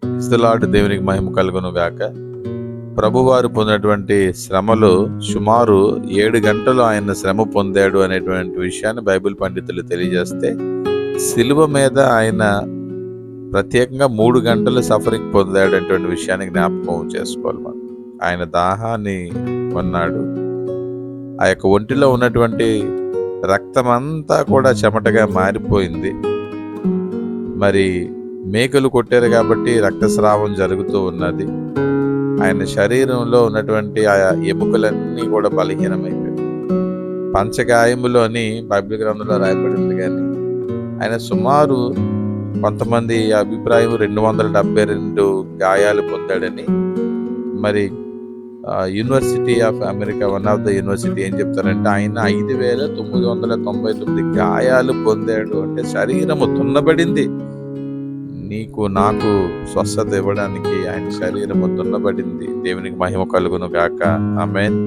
క్రీస్తులాంటి దేవునికి మహిమ కలుగును గాక. ప్రభువారు పొందినటువంటి శ్రమలు సుమారు 7 గంటలు ఆయన శ్రమ పొందాడు అనేటువంటి విషయాన్ని బైబిల్ పండితులు తెలియజేస్తే, సిలువ మీద ఆయన ప్రత్యేకంగా 3 గంటలు సఫరింగ్ పొందాడు అనేటువంటి విషయాన్ని జ్ఞాపకం చేసుకోవాలి మనం. ఆయన దాహాన్ని కొన్నాడు. ఆ యొక్క ఒంటిలో ఉన్నటువంటి రక్తమంతా కూడా చెమటగా మారిపోయింది. మరి మేకలు కొట్టారు కాబట్టి రక్తస్రావం జరుగుతూ ఉన్నది. ఆయన శరీరంలో ఉన్నటువంటి ఆ ఎముకలన్నీ కూడా బలహీనమైపోయాయి. పంచగాయములు అని బైబిల్ గ్రంథంలో రాయబడింది. కానీ ఆయన సుమారు కొంతమంది అభిప్రాయం 272 గాయాలు పొందాడని. మరి university of America, one of the university ఏం చెప్తారంటే, ఆయన 5,999 గాయాలు పొందాడు. అంటే శరీరము దున్నబడింది. నీకు నాకు స్వస్థత ఇవ్వడానికి ఆయన శరీరము దున్నబడింది. దేవునికి మహిమ కలుగును గాక. ఆమేన్.